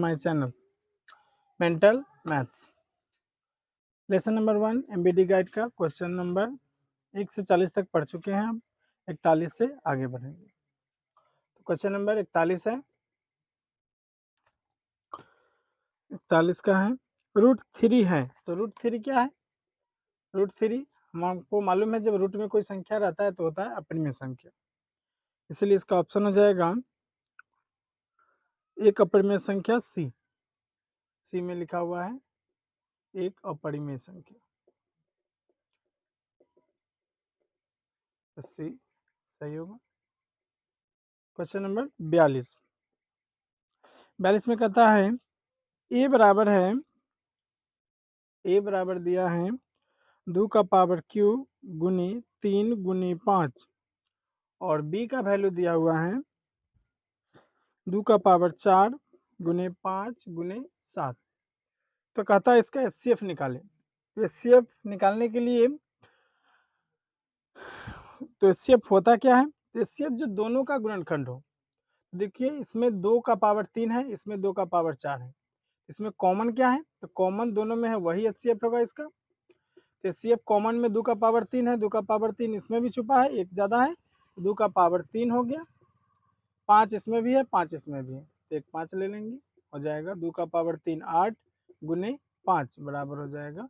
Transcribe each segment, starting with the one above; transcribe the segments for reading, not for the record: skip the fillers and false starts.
My channel mental maths. Lesson number 1 MBD guide का question number 1 से 40 तक पढ़ चुके हैं। हम 41 से आगे बढ़ेंगे। तो क्वेश्चन नंबर 41 है, 41 का है √3 है। तो √3 क्या है? √3 हमको मालूम है, जब रूट में कोई संख्या रहता है तो होता है अपरिमेय संख्या, इसलिए इसका ऑप्शन हो जाएगा एक अपरिमेय संख्या सी। सी में लिखा हुआ है एक अपरिमेय संख्या, सी सही होगा। क्वेश्चन नंबर 42 में कहता है ए बराबर दिया है 2 का पावर क्यू गुनी 3 गुनी 5 और बी का वैल्यू दिया हुआ है 2 का पावर 4 गुने 5 गुने 7। तो कहता है इसका एचसीएफ निकालें। तो एचसीएफ निकालने के लिए तो एचसीएफ होता क्या है? एचसीएफ जो दोनों का गुणनखंड हो। देखिए इसमें 2 का पावर 3 है, इसमें 2 का पावर 4 है, इसमें कॉमन क्या है? तो कॉमन दोनों में है, वही एचसीएफ होगा इसका। तो एचसीएफ कॉमन में 2 का पावर 3 है, 2 का पावर 3 इसमें भी छुपा है, एक ज़्यादा है, 2 का पावर 3 हो गया, 5 इसमें भी है, 5 इसमें भी है, तो एक 5 ले लेंगे, हो जाएगा 2 का पावर 3 8 गुने 5 बराबर हो जाएगा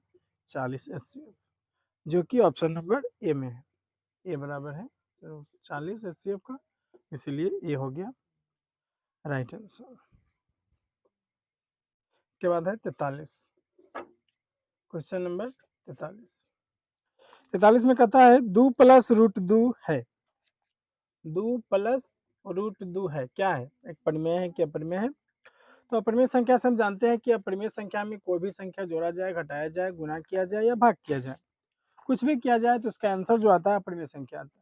40 एचसीएफ, जो कि ऑप्शन नंबर ए में है। ए बराबर है तो 40 एचसीएफ का, इसीलिए ए हो गया राइट आंसर। इसके बाद है 43, क्वेश्चन नंबर 43 में कहता है 2 प्लस √2 है। 2 प्लस √2 है, क्या है? एक परिमेय है कि अपरिमेय है? तो अपरिमेय संख्या से हम जानते हैं कि अपरिमेय संख्या में कोई भी संख्या जोड़ा जाए, घटाया जाए, गुणा किया जाए या भाग किया जाए, कुछ भी किया जाए तो उसका आंसर जो आता है अपरिमेय संख्या आता है।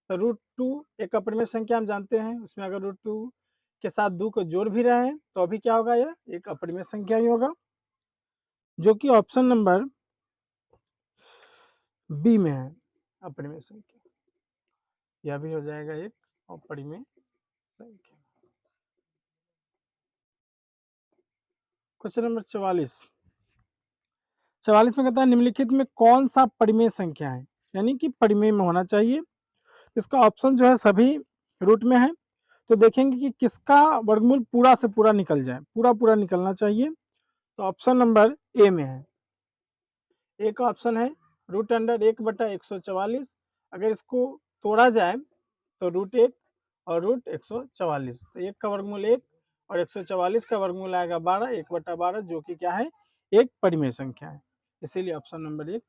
तो √2 एक अपरिमेय संख्या हम जानते हैं, उसमें अगर √2 के साथ 2 को जोड़ भी रहे हैं तो अभी क्या होगा? यह एक अपरिमेय संख्या ही होगा, जो कि ऑप्शन नंबर बी में है अपरिमेय संख्या। यह भी हो जाएगा एक अपरिमेय संख्या। क्वेश्चन नंबर 44 में कहता है निम्नलिखित में कौन सा परिमेय संख्या है, यानी कि परिमेय में होना चाहिए। इसका ऑप्शन जो है सभी रूट में है, तो देखेंगे कि किसका वर्गमूल पूरा से पूरा निकल जाए, पूरा निकलना चाहिए। तो ऑप्शन नंबर ए में है। ए का ऑप्शन है √1/144। अगर इसको तोड़ा जाए तो √1 और √144, तो 1 का वर्गमूल 1 और 144 का वर्गमूल आएगा 12, 1/12, जो कि क्या है? एक परिमेय संख्या है, इसीलिए ऑप्शन नंबर 1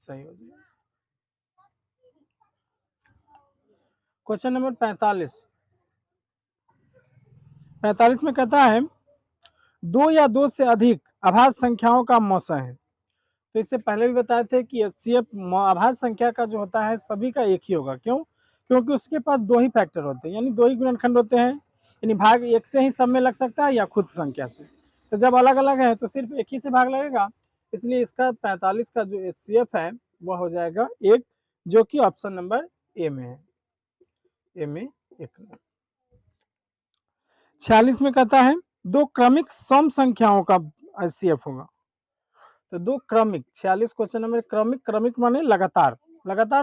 सही हो जाएगा। क्वेश्चन नंबर 45 में कहता है 2 या 2 से अधिक अभाज्य संख्याओं का मौसा है। तो इससे पहले भी बताए थे कि एचसीएफ अभाज्य संख्या का जो होता है सभी का एक ही होगा। क्यों? क्योंकि उसके पास 2 ही फैक्टर होते हैं, यानी 2 ही गुणनखंड होते हैं, यानी भाग एक से ही सब में लग सकता है या खुद संख्या से। तो जब अलग अलग है तो सिर्फ एक ही से भाग लगेगा, इसलिए इसका 45 का जो एचसीएफ है वह हो जाएगा 1, जो कि ऑप्शन नंबर ए में है। ए में 1। 46 में कहता है 2 क्रमिक सम संख्याओं का एचसीएफ होगा। तो 2 क्रमिक, 46 क्वेश्चन नंबर क्रमिक माने लगातार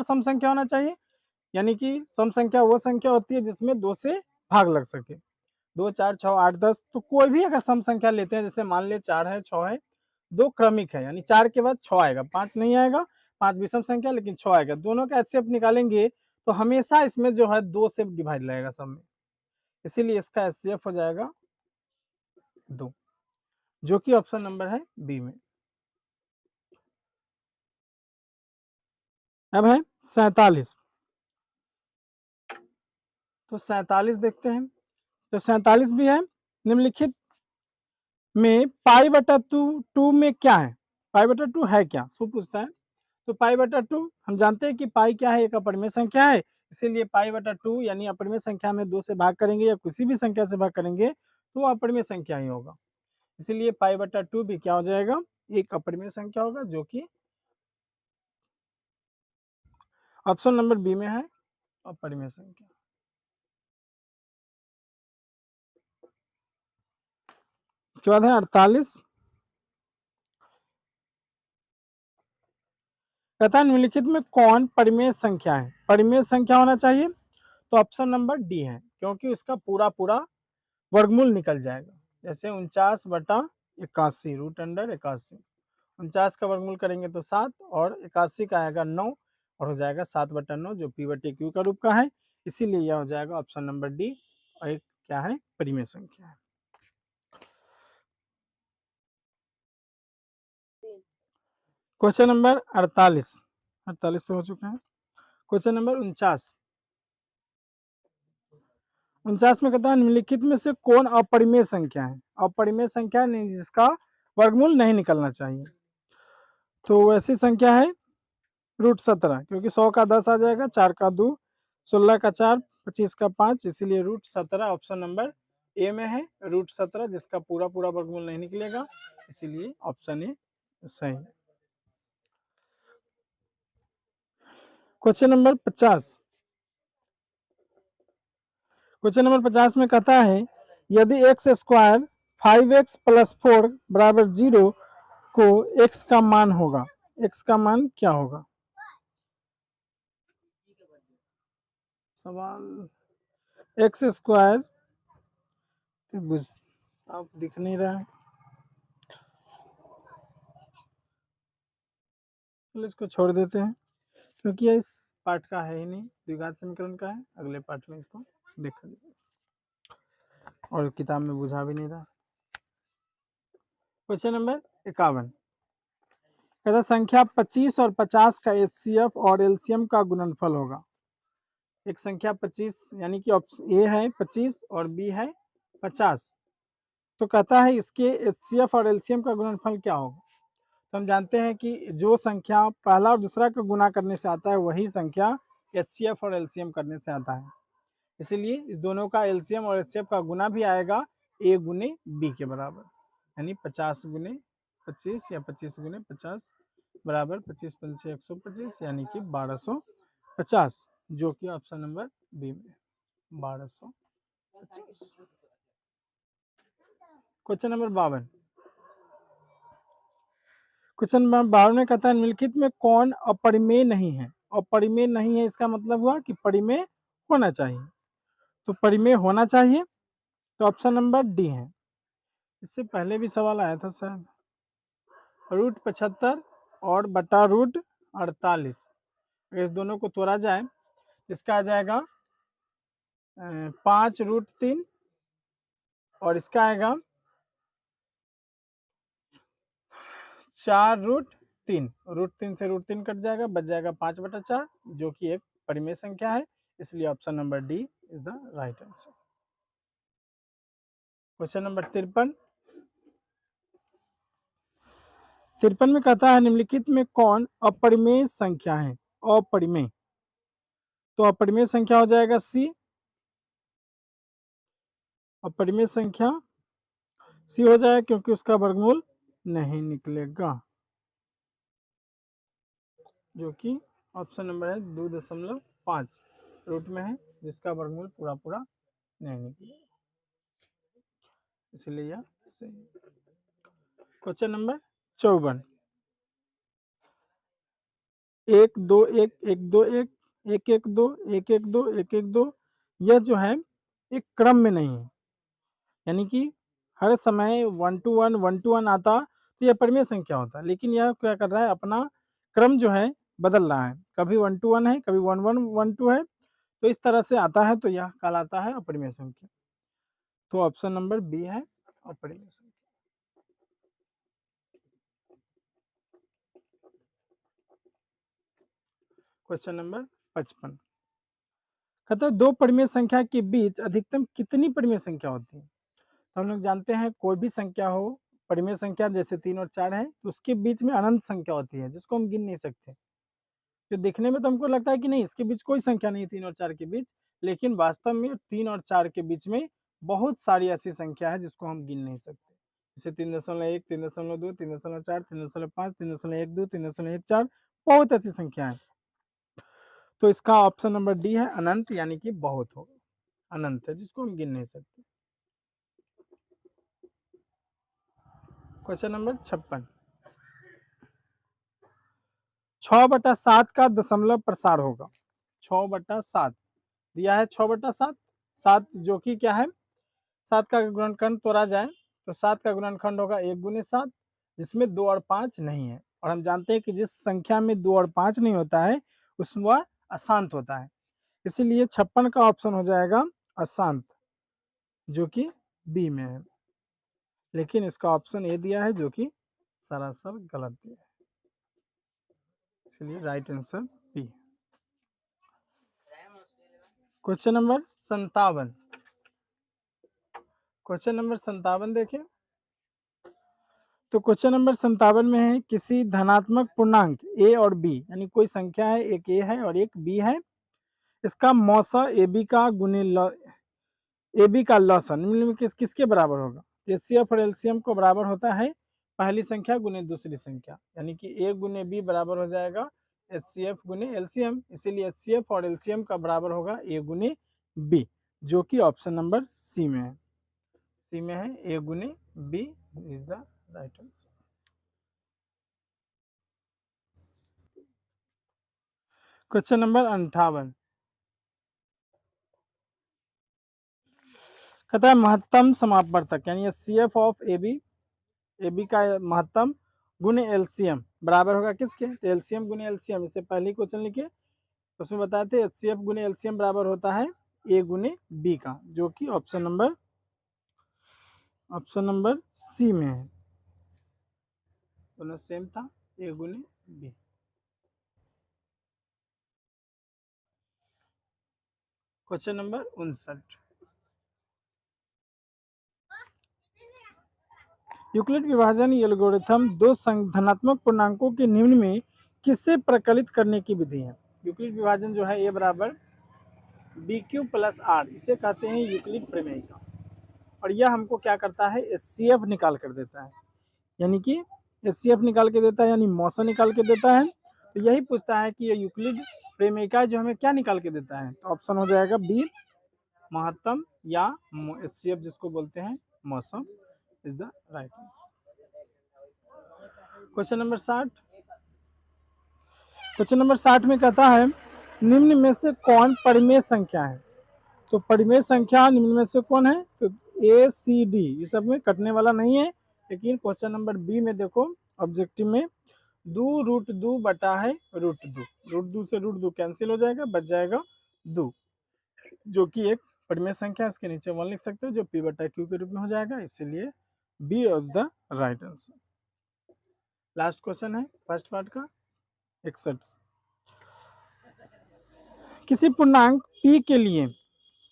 सम संख्या होना चाहिए, यानी कि सम संख्या वो संख्या होती है जिसमें 2 से भाग लग सके। 2 4 6 8 10, तो कोई भी अगर सम संख्या लेते हैं, जैसे मान ले 4 है 6 है, 2 क्रमिक है, यानी 4 के बाद 6 आएगा, 5 नहीं आएगा, 5 विषम संख्या लेकिन 6 आएगा, दोनों का एचसीएफ निकालेंगे तो हमेशा इसमें जो है 2 से डिवाइड लगेगा सब में, इसीलिए इसका एचसीएफ हो जाएगा 2, जो कि ऑप्शन नंबर है बी में। अब है 47, तो 47 देखते हैं। तो 47 भी है निम्नलिखित में π/2 में क्या है? π/2 है क्या, सो पूछता है। तो π/2 हम जानते हैं कि पाई क्या है? एक अपरिमेय संख्या है, इसीलिए π/2 यानी अपरिमेय संख्या में 2 से भाग करेंगे या किसी भी संख्या से भाग करेंगे तो वो अपरिमेय संख्या ही होगा, इसीलिए π/2 भी क्या हो जाएगा? एक अपरिमेय संख्या होगा, जो कि ऑप्शन नंबर बी में है अपरिमेय संख्या। उसके बाद है 48। कहता है निम्नलिखित में कौन परिमेय संख्या है? परिमेय संख्या होना चाहिए तो ऑप्शन नंबर डी है, क्योंकि उसका पूरा पूरा वर्गमूल निकल जाएगा। जैसे 49/81 रूट अंडर 81, 49 का वर्गमूल करेंगे तो 7 और 81 का आएगा 9 और हो जाएगा 7/9 जो P/Q का रूप का है। इसीलिए यह हो जाएगा ऑप्शन नंबर डी और एक क्या है परिमेय संख्या है। क्वेश्चन नंबर 48 तो हो चुका है। क्वेश्चन नंबर 49 में कहता है निम्नलिखित में से कौन अपरिमेय संख्या है? अपरिमेय संख्या नहीं जिसका वर्गमूल नहीं निकलना चाहिए। तो ऐसी संख्या है √17, क्योंकि 100 का 10 आ जाएगा, 4 का 2, 16 का 4, 25 का 5, इसीलिए √17 ऑप्शन नंबर ए में है। √17 जिसका पूरा पूरा वर्गमूल नहीं निकलेगा, इसीलिए ऑप्शन ए सही है। Question number 50। क्वेश्चन नंबर 50 में कहता है यदि x² 5x + 4 = 0 को x का मान होगा, x का मान क्या होगा? सवाल x² आप दिख नहीं रहा है, चलो इसको छोड़ देते हैं क्योंकि यह इस पार्ट का है ही नहीं, द्विघात समीकरण का है। अगले पार्ट में इसको देखा जाएगा और किताब में बुझा भी नहीं रहा। क्वेश्चन नंबर 51 कहता संख्या 25 और 50 का HCF और LCM का गुणनफल होगा। एक संख्या 25 यानी कि ऑप्शन ए है 25 और बी है 50, तो कहता है इसके HCF और LCM का गुणनफल क्या होगा? तो हम जानते हैं कि जो संख्या पहला और दूसरा का गुना करने से आता है वही संख्या HCF और LCM करने से आता है। इसीलिए इस दोनों का LCM और HCF का गुना भी आएगा A गुने B के बराबर, यानी 50 गुने 25 या 25 गुने 50 बराबर 25 × 5 = 125, यानी कि 1250, जो कि ऑप्शन नंबर बी में 1250। Question number 52। क्वेश्चन नंबर 52 में कहता है निम्नलिखित में कौन अपरिमेय नहीं है? अपरिमेय नहीं है इसका मतलब हुआ कि परिमेय होना चाहिए। तो परिमेय होना चाहिए तो ऑप्शन नंबर डी है। इससे पहले भी सवाल आया था शायद। √75 और बटा √48, अगर इस दोनों को तोड़ा जाए इसका आ जाएगा 5√3 और इसका आएगा 4√3। √3 से √3 कट जाएगा, बच जाएगा 5/4, जो कि एक परिमेय संख्या है। इसलिए option number D is the right answer. Question number 53। 53 में कहता है निम्नलिखित में कौन अपरिमेय संख्या है? अपरिमेय, तो अपरिमेय संख्या हो जाएगा सी। अपरिमेय संख्या सी हो जाएगा क्योंकि उसका वर्गमूल नहीं निकलेगा, जो कि ऑप्शन नंबर है 2.5 रूट में है, जिसका वर्गमूल पूरा पूरा नहीं निकलेगा, इसलिए यह सही है। Question number 54। 1 2 1 1 2 1 1 1 2 1 1 2 1 1 2, यह जो है एक क्रम में नहीं है, यानी कि हर समय 1 to 1 1 to 1 आता तो यह परिमेय संख्या होता, लेकिन यह क्या कर रहा है अपना क्रम जो है बदल रहा है, कभी 1 to 1 है, कभी 1 1 1 2 है, तो इस तरह से आता है, तो यह कहलाता है अपरिमेय संख्या। तो ऑप्शन नंबर बी है अपरिमेय संख्या। क्वेश्चन नंबर 55 कहता है दो परिमेय संख्या के बीच अधिकतम कितनी परिमेय संख्या होती है? तो हम लोग जानते हैं कोई भी संख्या हो, परिमेय संख्या जैसे 3 और 4 है, तो उसके बीच में अनंत संख्या होती है जिसको हम गिन नहीं सकते। तो देखने में तो हमको लगता है कि नहीं इसके बीच कोई संख्या नहीं 3 और 4 के बीच, लेकिन वास्तव में 3 और 4 के बीच में बहुत सारी ऐसी संख्या है जिसको हम गिन नहीं सकते, जैसे 3.1 3.2 3.4 3.5 3.12 3.14, बहुत ऐसी संख्या है। तो इसका ऑप्शन नंबर डी है अनंत, यानी कि बहुत होगा, अनंत है जिसको हम गिन नहीं सकते। क्वेश्चन नंबर 56, 6/7 का दशमलव प्रसार होगा। 6/7 दिया है, 6/7, 7 जो कि क्या है, 7 का गुणनखंड तोड़ा जाए तो 7 का गुणनखंड होगा 1 × 7, जिसमें 2 और 5 नहीं है। और हम जानते हैं कि जिस संख्या में 2 और 5 नहीं होता है उसमें वह अशांत होता है, इसीलिए 56 का ऑप्शन हो जाएगा अशांत, जो कि बी में है। लेकिन इसका ऑप्शन ए दिया है जो कि सरासर गलत दिया है, इसलिए right answer B. Question number 57, question number 57 देखें तो क्वेश्चन नंबर 57 में है किसी धनात्मक पूर्णांक ए और बी, यानी कोई संख्या है, एक ए है और एक बी है, इसका मौसा ए बी का गुने ए बी का लॉसन निम्न में किसके बराबर होगा। एचसीएफ और एलसीएम को बराबर होता है पहली संख्या गुने दूसरी संख्या, यानी कि ए गुने बी बराबर हो जाएगा एचसीएफ गुने एलसीएम, इसीलिए एचसीएफ और एलसीएम का बराबर होगा ए गुने बी, जो कि ऑप्शन नंबर सी में है। सी में है ए गुने B is the right answer. Question number 58, कहता है महत्तम समापवर्तक यानी एचसीएफ ऑफ ए बी का महत्तम गुने एलसीएम बराबर होगा किसके, तो एलसीएम गुने एलसीएम, इससे पहले क्वेश्चन लिखे उसमें बताए थे एचसीएफ गुने एलसीएम बराबर होता है ए गुने बी का, जो कि ऑप्शन नंबर सी में है, दोनों सेम था, ए गुने बी। क्वेश्चन नंबर 59, यूक्लिड विभाजन एल्गोरिथम दो धनात्मक पूर्णांकों के निम्न में किसे प्रकलित करने की विधि है। यूक्लिड विभाजन जो है ए बराबर बी क्यू प्लस आर, इसे कहते हैं यूक्लिड प्रमेय का, और यह हमको क्या करता है एचसीएफ निकाल कर देता है, यानी कि एचसीएफ निकाल के देता है, यानी मौसा निकाल के देता है। तो यही पूछता है कि ये यूक्लिड प्रमेय जो हमें क्या निकाल के देता है, तो ऑप्शन हो जाएगा बी महत्तम या एचसीएफ जिसको बोलते हैं मौसम is the right answer. Question number 60, question number 60 में कहता है निम्न में से कौन परिमेय संख्या है, तो परिमेय संख्या निम्न में से कौन है, तो ए सी डी, ये सब में कटने वाला नहीं है, लेकिन क्वेश्चन नंबर बी में देखो ऑब्जेक्टिव में 2√2 बटा है √2, √2 से √2 कैंसिल हो जाएगा, बच जाएगा 2, जो कि एक परिमेय संख्या, इसके नीचे 1 लिख सकते हो जो पी बटा क्यू के रूप में हो जाएगा, इसीलिए B of the right answer. Last question है फर्स्ट पार्ट का 61, किसी पूर्णांक p के लिए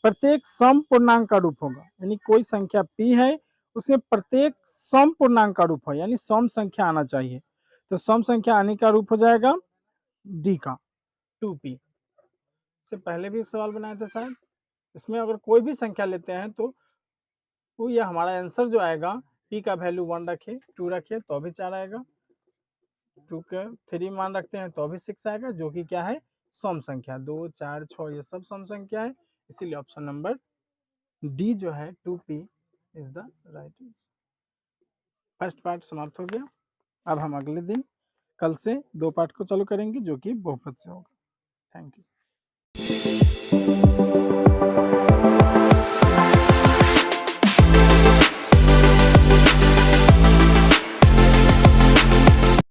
प्रत्येक सम पूर्णांक का रूप होगा, यानी कोई संख्या p है उसमें प्रत्येक सम पूर्णांक का रूप है, यानी सम संख्या आना चाहिए, तो सम संख्या आने का रूप हो जाएगा d का 2p। इससे पहले भी एक सवाल बनाए थे शायद, इसमें अगर कोई भी संख्या लेते हैं तो यह हमारा आंसर जो आएगा p का वैल्यू 1 रखे 2 रखे तो भी 4 आएगा, 2 के 3 मान रखते हैं तो भी 6 आएगा, जो कि क्या है सम संख्या, 2 4 6 ये सब सम संख्या है, इसीलिए ऑप्शन नंबर डी जो है 2p is the right answer. First part समाप्त हो गया, अब हम अगले दिन कल से 2 पार्ट को चालू करेंगे जो कि बहुपद से होगा। Thank you.